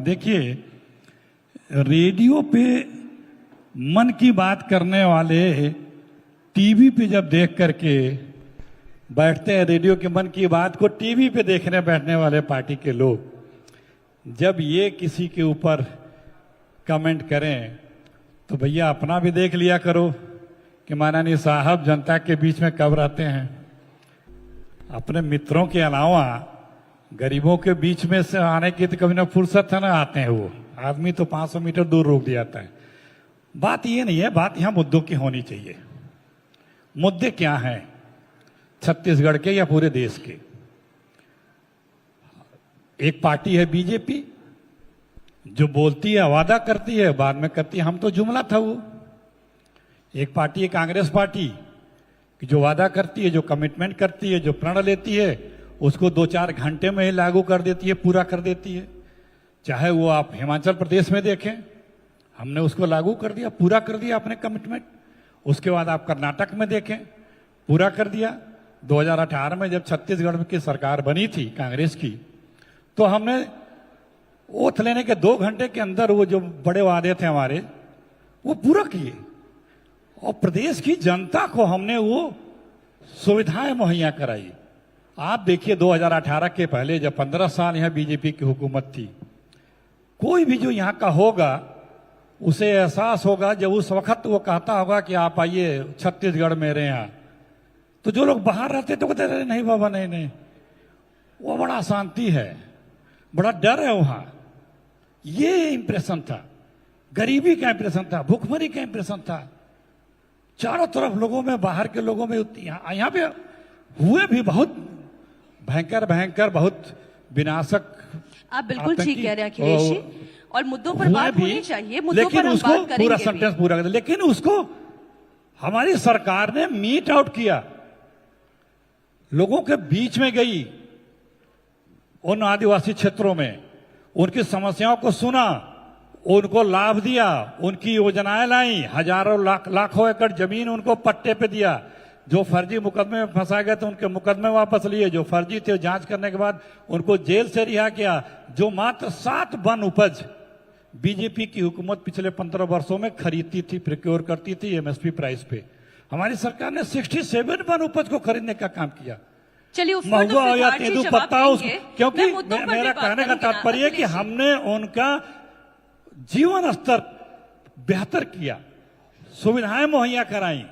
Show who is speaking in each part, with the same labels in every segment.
Speaker 1: देखिए, रेडियो पे मन की बात करने वाले टीवी पे जब देख करके बैठते हैं, रेडियो के मन की बात को टीवी पे देखने बैठने वाले पार्टी के लोग जब ये किसी के ऊपर कमेंट करें तो भैया अपना भी देख लिया करो कि माननीय साहब जनता के बीच में कब रहते हैं। अपने मित्रों के अलावा गरीबों के बीच में से आने की तो कभी ना फुर्सत है ना आते हैं। वो आदमी तो 500 मीटर दूर रोक दिया जाता है। बात ये नहीं है, बात यहां मुद्दों की होनी चाहिए। मुद्दे क्या हैं छत्तीसगढ़ के या पूरे देश के? एक पार्टी है बीजेपी जो बोलती है, वादा करती है, बाद में करती है हम तो जुमला था वो। एक पार्टी है कांग्रेस पार्टी कि जो वादा करती है, जो कमिटमेंट करती है, जो प्रण लेती है उसको 2-4 घंटे में ही लागू कर देती है, पूरा कर देती है। चाहे वो आप हिमाचल प्रदेश में देखें, हमने उसको लागू कर दिया, पूरा कर दिया अपने कमिटमेंट। उसके बाद आप कर्नाटक में देखें, पूरा कर दिया। 2018 में जब छत्तीसगढ़ की सरकार बनी थी कांग्रेस की, तो हमने ओथ लेने के 2 घंटे के अंदर वो जो बड़े वादे थे हमारे वो पूरा किए और प्रदेश की जनता को हमने वो सुविधाएं मुहैया कराई। आप देखिए 2018 के पहले जब 15 साल यहां बीजेपी की हुकूमत थी, कोई भी जो यहां का होगा उसे एहसास होगा, जब उस वक्त वो कहता होगा कि आप आइए छत्तीसगढ़ मेरे यहां, तो जो लोग बाहर रहते तो कहते रहे नहीं बाबा नहीं नहीं, वो बड़ा शांति है, बड़ा डर है वहां। ये इंप्रेशन था, गरीबी का इंप्रेशन था, भूखमरी का इंप्रेशन था। चारों तरफ लोगों में, बाहर के लोगों में यहाँ पे हुए भी बहुत भयंकर भयंकर, बहुत विनाशक।
Speaker 2: आप बिल्कुल ठीक कह रहे हैं अखिलेश जी, और मुद्दों पर बात होनी चाहिए, मुद्दों पर हम
Speaker 1: उसको
Speaker 2: बात करेंगे
Speaker 1: पूरा सेंटेंस पूरा कर दिया, लेकिन उसको हमारी सरकार ने मीट आउट किया, लोगों के बीच में गई, उन आदिवासी क्षेत्रों में उनकी समस्याओं को सुना, उनको लाभ दिया, उनकी योजनाएं लाई, हजारों लाखों एकड़ जमीन उनको पट्टे पे दिया। जो फर्जी मुकदमे में फंसा गए थे उनके मुकदमे वापस लिए, जो फर्जी थे जांच करने के बाद उनको जेल से रिहा किया। जो मात्र 7 वन उपज बीजेपी की हुकूमत पिछले 15 वर्षों में खरीदती थी, प्रिक्योर करती थी एमएसपी प्राइस पे, हमारी सरकार ने 67 वन उपज को खरीदने का काम किया।
Speaker 2: चलिए
Speaker 1: महुआ हो या तेंदुपत्ता हो, क्योंकि मेरा कहने का तात्पर्य कि हमने उनका जीवन स्तर बेहतर किया, सुविधाएं मुहैया कराई,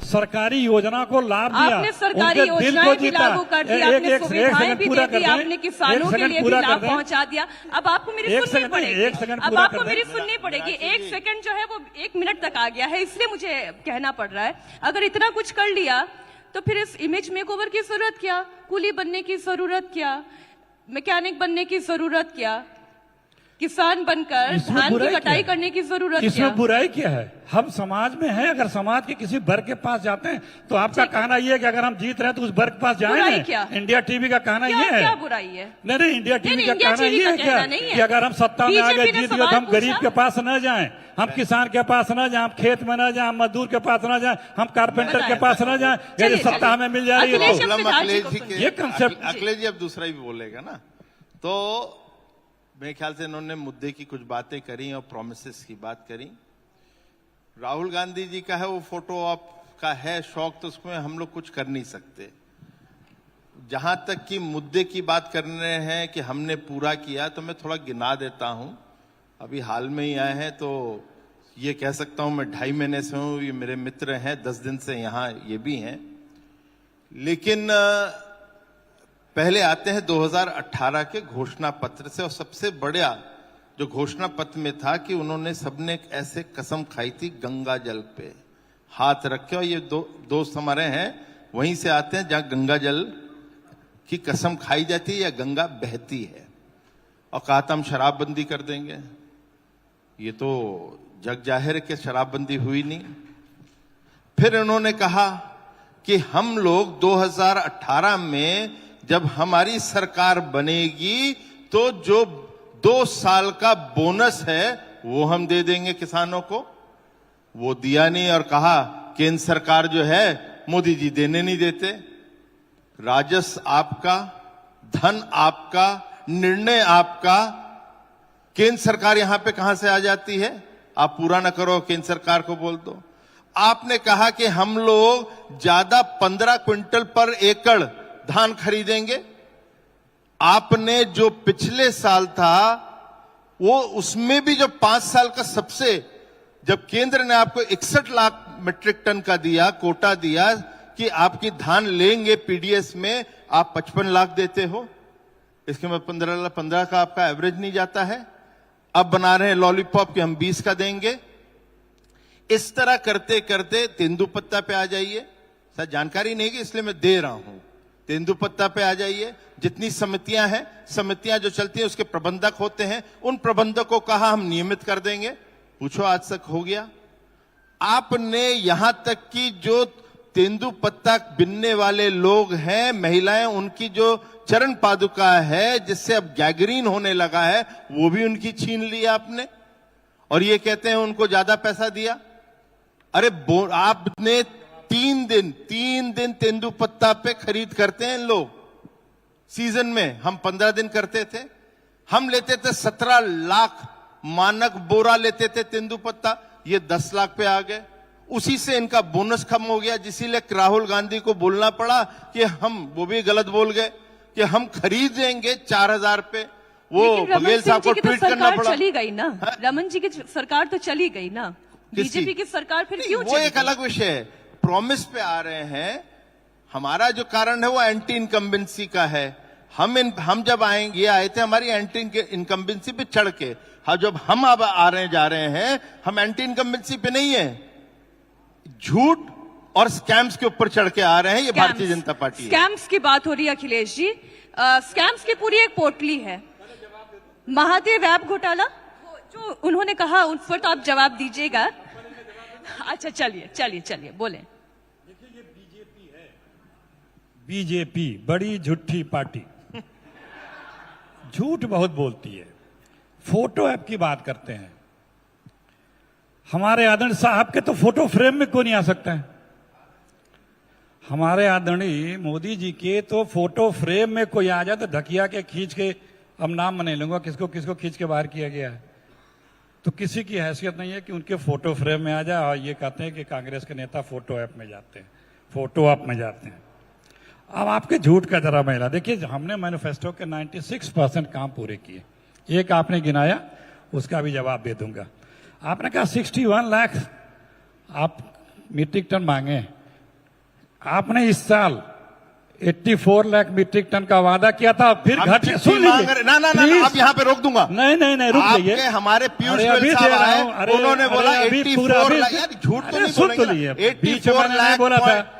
Speaker 1: सरकारी योजना को लाभ दिया,
Speaker 2: आपने सरकारी योजनाएं भी लागू कर दी, आपने सुविधाएं भी दे दी, आपने किसानों के लिए भी लाभ पहुंचा दिया। अब आपको मेरी सुननी पड़ेगी, अब आपको मेरी सुननी पड़ेगी। 1 सेकंड जो है वो 1 मिनट तक आ गया है, इसलिए मुझे कहना पड़ रहा है। अगर इतना कुछ कर लिया तो फिर इस इमेज मेकओवर की जरूरत क्या, कूली बनने की जरूरत क्या, मैकेनिक बनने की जरूरत क्या, किसान बनकर धान की कटाई करने की जरूरत क्या?
Speaker 1: इसमें बुराई क्या है? हम समाज में हैं, अगर समाज के किसी वर्ग के पास जाते हैं तो आपका कहना यह है कि अगर हम जीत रहे हैं तो उस वर्ग के पास जाएं।
Speaker 2: क्या?
Speaker 1: इंडिया टीवी का कहना यह है,
Speaker 2: क्या बुराई है?
Speaker 1: नहीं, इंडिया टीवी का कहना यह है क्या कि अगर हम सत्ता में आ गए, जीत गए तो हम गरीब के पास न जाएं, हम किसान के पास न जाएं, हम खेत में न जाएं, हम मजदूर के पास न जाएं, हम कारपेंटर के पास न जाएं, यदि सत्ता हमें मिल जा रही है तो ये कंसेप्ट।
Speaker 3: अखिलेश जी अब दूसरा भी बोलेगा ना, तो मेरे ख्याल से इन्होंने मुद्दे की कुछ बातें करी और प्रोमिसेस की बात करी। राहुल गांधी जी का है वो फोटो ऑप का है शौक, तो उसमें हम लोग कुछ कर नहीं सकते। जहां तक कि मुद्दे की बात कर रहे हैं कि हमने पूरा किया, तो मैं थोड़ा गिना देता हूं। अभी हाल में ही आए हैं तो ये कह सकता हूं मैं 2.5 महीने से हूं, ये मेरे मित्र हैं, 10 दिन से यहां ये भी हैं। लेकिन पहले आते हैं 2018 के घोषणा पत्र से, और सबसे बड़ा जो घोषणा पत्र में था कि उन्होंने सबने एक ऐसे कसम खाई थी गंगा जल पे हाथ रखे, और ये दोस्त हमारे हैं वहीं से आते हैं जहां गंगा जल की कसम खाई जाती है या गंगा बहती है, और कहा था हम शराबबंदी कर देंगे। ये तो जग जाहिर है कि शराबबंदी हुई नहीं। फिर उन्होंने कहा कि हम लोग 2018 में जब हमारी सरकार बनेगी तो जो 2 साल का बोनस है वो हम दे देंगे किसानों को। वो दिया नहीं और कहा केंद्र सरकार जो है मोदी जी देने नहीं देते। राजस्व आपका, धन आपका, निर्णय आपका, केंद्र सरकार यहां पे कहां से आ जाती है? आप पूरा न करो, केंद्र सरकार को बोल दो। आपने कहा कि हम लोग ज्यादा 15 क्विंटल पर एकड़ धान खरीदेंगे। आपने जो पिछले साल था वो उसमें भी जो 5 साल का सबसे, जब केंद्र ने आपको 61 लाख मीट्रिक टन का दिया, कोटा दिया कि आपकी धान लेंगे पीडीएस में, आप 55 लाख देते हो। इसके में 15 का आपका एवरेज नहीं जाता है। अब बना रहे हैं लॉलीपॉप कि हम 20 का देंगे। इस तरह करते करते तेंदुपत्ता पे आ जाइए। सर जानकारी नहीं कि इसलिए मैं दे रहा हूं। तेंदुपत्ता पे आ जाइए। जितनी समितियां हैं, समितियां जो चलती हैं उसके प्रबंधक होते हैं, उन प्रबंधकों को कहा हम नियमित कर देंगे। पूछो आज तक हो गया? आपने यहां तक कि जो तेंदुपत्ता बिनने वाले लोग हैं, महिलाएं, उनकी जो चरण पादुका है जिससे अब गैंग्रीन होने लगा है, वो भी उनकी छीन ली आपने। और ये कहते हैं उनको ज्यादा पैसा दिया। अरे आपने 3 दिन तेंदुपत्ता पे खरीद करते हैं लोग सीजन में। हम 15 दिन करते थे। हम लेते थे 17 लाख मानक बोरा लेते थे तेंदुपत्ता, ये 10 लाख पे आ गए। उसी से इनका बोनस कम हो गया, जिसीलिए राहुल गांधी को बोलना पड़ा कि वो भी गलत बोल गए कि हम खरीदेंगे 4000 पे। वो बघेल साहब को ट्वीट करना पड़ा।
Speaker 2: चली गई ना, रमन जी की सरकार तो चली गई ना, बीजेपी की सरकार फिर क्यों
Speaker 3: वो एक अलग विषय है। प्रॉमिस पे आ रहे हैं। हमारा जो कारण है वो एंटी इनकम्बेंसी का है। हम जब आए थे हमारी एंटी इनकम्बेंसी पे चढ़ के। जब हम अब जा रहे हैं, हम एंटी इनकम्बेंसी पे नहीं है, झूठ और स्कैम्स के ऊपर चढ़ के आ रहे हैं। ये भारतीय जनता पार्टी है।
Speaker 2: स्कैम्स की बात हो रही है अखिलेश जी। स्कैम्स की पूरी एक पोटली है। महादेव ऐप घोटाला जो उन्होंने कहा, उस पर तो आप जवाब दीजिएगा। अच्छा चलिए बोले।
Speaker 1: देखिए ये बीजेपी है, बीजेपी बड़ी झूठी पार्टी। झूठ बहुत बोलती है। फोटो ऐप की बात करते हैं। हमारे आदरणीय साहब के तो फोटो फ्रेम में क्यों नहीं आ सकता है? हमारे आदरणीय मोदी जी के तो फोटो फ्रेम में कोई आ जाए तो ढकिया के खींच के, अब नाम नहीं लूंगा किसको किसको खींच के बाहर किया गया है, तो किसी की हैसियत नहीं है कि उनके फोटो फ्रेम में आ जाए। और ये कहते हैं कि कांग्रेस के नेता फोटो ऐप में जाते हैं, फोटो ऐप में जाते हैं। अब आपके झूठ का जरा महिला देखिए, हमने मैनिफेस्टो के 96% काम पूरे किए। एक आपने गिनाया, उसका भी जवाब दे दूंगा। आपने कहा 61 लाख आप मीट्रिक टन मांगे। आपने इस साल 84 लाख मीट्रिक टन का वादा किया था, फिर घट के सुन लीजिए।
Speaker 3: ना अब यहाँ पे रोक दूंगा।
Speaker 1: नहीं रुक जाइए।
Speaker 3: हमारे पीयूष गोयल साहब आए, उन्होंने बोला 84 लाख। यार झूठ तो नहीं बोलेंगे। 84 लाख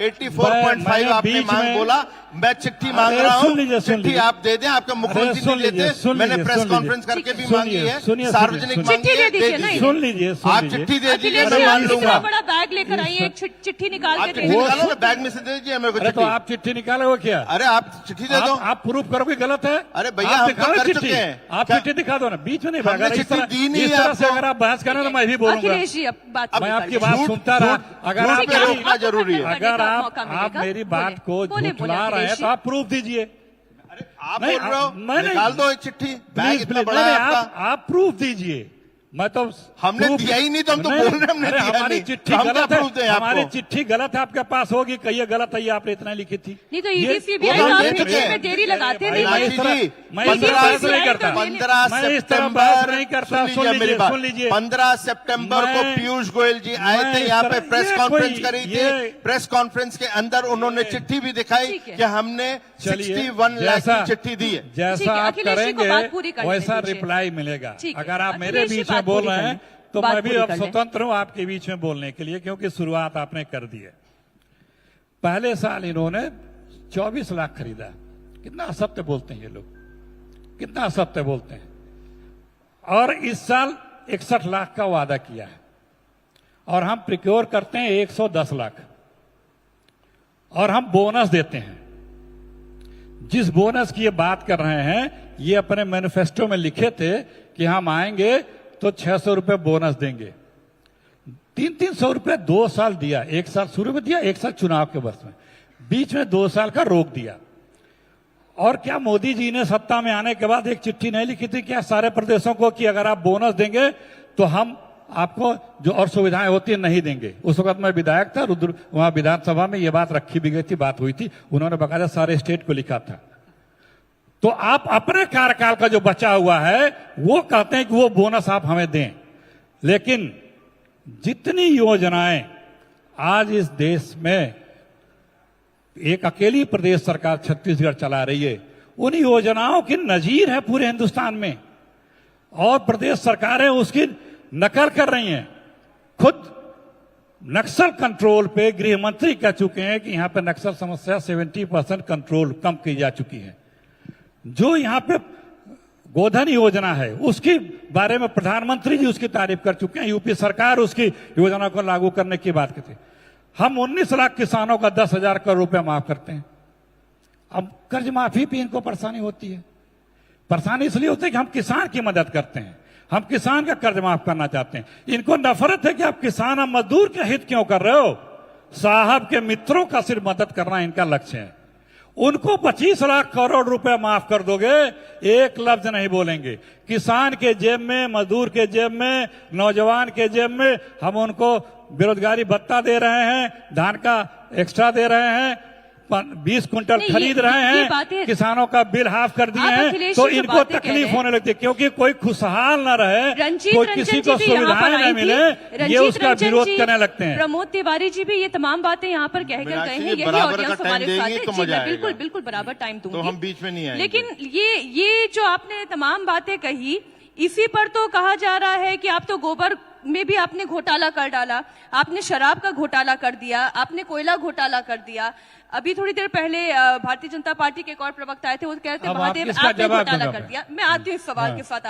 Speaker 3: 84.5 आपने मांग बोला। मैं चिट्ठी मांग रहा हूँ, चिट्ठी आप दे दें। आपका मुख्यमंत्री नहीं देते, मैंने प्रेस कॉन्फ्रेंस करके भी मांगी है, सार्वजनिक मांगी है।
Speaker 1: सुन लीजिए,
Speaker 3: आप चिट्ठी दे दीजिए, मैं मान लूंगा।
Speaker 2: बड़ा बैग लेकर आइए, एक चिट्ठी निकाल के दे
Speaker 3: निकालो ना, बैग में से दे दीजिए मेरे को।
Speaker 1: तो आप चिट्ठी निकालो क्या?
Speaker 3: अरे आप चिट्ठी दे दो।
Speaker 1: आप प्रूफ करो कि गलत है।
Speaker 3: अरे भैया हम तो कर चुके हैं।
Speaker 1: आप चिट्ठी दिखा दो ना, बीच में नहीं भागा।
Speaker 3: हमने चिट्ठी दी नहीं है
Speaker 1: इस तरह से
Speaker 3: आपको।
Speaker 1: अगर आप बहस करें तो मैं भी बोलूंगा।
Speaker 2: अखिलेश जी
Speaker 1: मैं आपकी बात सुनता रहा। अगर आप
Speaker 3: रोकना जरूरी है।
Speaker 1: अगर आप मेरी बात को झुठला रहे हैं तो आप प्रूफ दीजिए।
Speaker 3: अरे आप बोल रहे हो, निकाल दो एक चिट्ठी। बैग इतना बड़ा है आपका।
Speaker 1: आप प्रूफ दीजिए। मैं तो
Speaker 3: हमने दिया ही नहीं, तो हम तो बोल रहे हैं हमने दिया
Speaker 1: हमारी
Speaker 3: नहीं।
Speaker 1: चिट्ठी गलत है, हमारी
Speaker 3: आपको
Speaker 1: चिट्ठी गलत है, आपके पास होगी, कहिए गलत है, ये आपने इतना लिखी थी।
Speaker 2: नहीं तो ईडीसीबीआई आप चिट्ठी में देरी लगाते नहीं।
Speaker 1: मैं इस तरह नहीं करता।
Speaker 3: 15 सितंबर नहीं करता। सुन लीजिए, 15 सितंबर को पीयूष गोयल जी आए थे यहाँ पे, प्रेस कॉन्फ्रेंस करी थी। प्रेस कॉन्फ्रेंस के अंदर उन्होंने चिट्ठी भी दिखाई कि हमने 61 लाख की चिट्ठी दी है।
Speaker 1: जैसा आप करेंगे वैसा रिप्लाई मिलेगा। अगर आप मेरे बीच में बोल रहे हैं तो मैं भी अब स्वतंत्र हूं आपके बीच में बोलने के लिए, क्योंकि शुरुआत आपने कर दी है। पहले साल इन्होंने 24 लाख खरीदा। कितना असत्य बोलते हैं ये लोग, कितना असत्य बोलते हैं। और इस साल 61 लाख का वादा किया है और हम प्रिक्योर करते हैं 110 लाख और हम बोनस देते हैं। जिस बोनस की ये बात कर रहे हैं, ये अपने मैनिफेस्टो में लिखे थे कि हम आएंगे तो 600 रुपए बोनस देंगे। 300 रुपए 2 साल दिया। एक साल शुरू में दिया, एक साल चुनाव के वर्ष में, बीच में 2 साल का रोक दिया। और क्या मोदी जी ने सत्ता में आने के बाद एक चिट्ठी नहीं लिखी थी क्या सारे प्रदेशों को कि अगर आप बोनस देंगे तो हम आपको जो और सुविधाएं होती है नहीं देंगे। उस वक्त मैं विधायक था, रुद्र वहां विधानसभा में ये बात रखी भी गई थी, बात हुई थी, उन्होंने बकायदा सारे स्टेट को लिखा था। तो आप अपने कार्यकाल का जो बचा हुआ है वो कहते हैं कि वो बोनस आप हमें दें, लेकिन जितनी योजनाएं आज इस देश में एक अकेली प्रदेश सरकार छत्तीसगढ़ चला रही है, उन योजनाओं की नजीर है पूरे हिंदुस्तान में, और प्रदेश सरकारें उसकी नकल कर रही हैं। खुद नक्सल कंट्रोल पे गृह मंत्री कह चुके हैं कि यहां पे नक्सल समस्या 70% कंट्रोल कम की जा चुकी है। जो यहां पे गोधन योजना है उसके बारे में प्रधानमंत्री जी उसकी तारीफ कर चुके हैं, यूपी सरकार उसकी योजना को लागू करने की बात करते हैं। हम 19 लाख किसानों का 10,000 करोड़ रुपया माफ करते हैं। अब कर्ज माफी पे इनको परेशानी होती है। परेशानी इसलिए होती है कि हम किसान की मदद करते हैं, हम किसान का कर्ज माफ करना चाहते हैं। इनको नफरत है कि आप किसान और मजदूर के हित क्यों कर रहे हो, साहब के मित्रों का सिर्फ मदद करना इनका लक्ष्य है। उनको 25 लाख करोड़ रुपए माफ कर दोगे, एक लफ्ज नहीं बोलेंगे। किसान के जेब में, मजदूर के जेब में, नौजवान के जेब में हम उनको बेरोजगारी भत्ता दे रहे हैं, धान का एक्स्ट्रा दे रहे हैं, 20 कुंटल खरीद रहे हैं, किसानों का बिल हाफ कर दिए हैं, तो इनको तकलीफ होने लगती है क्योंकि कोई खुशहाल न रहे, कोई किसी को सुविधाएं न मिले, ये उसका विरोध करने लगते हैं।
Speaker 2: प्रमोद तिवारी जी भी ये तमाम बातें यहाँ पर कहकर गए हैं, यही ऑडियंस हमारे साथ है। जी मैं बिल्कुल बिल्कुल बराबर टाइम दूंगी,
Speaker 3: तो हम बीच में नहीं आएंगे।
Speaker 2: लेकिन ये जो आपने तमाम बातें कही, इसी पर तो कहा जा रहा है कि आप तो गोबर में भी आपने घोटाला कर डाला, आपने शराब का घोटाला कर दिया, आपने कोयला घोटाला कर दिया। अभी थोड़ी देर पहले भारतीय जनता पार्टी के एक और प्रवक्ता आए थे, वो कहते हैं महादेव आपने घोटाला कर दिया। मैं आती हूँ इस सवाल के साथ।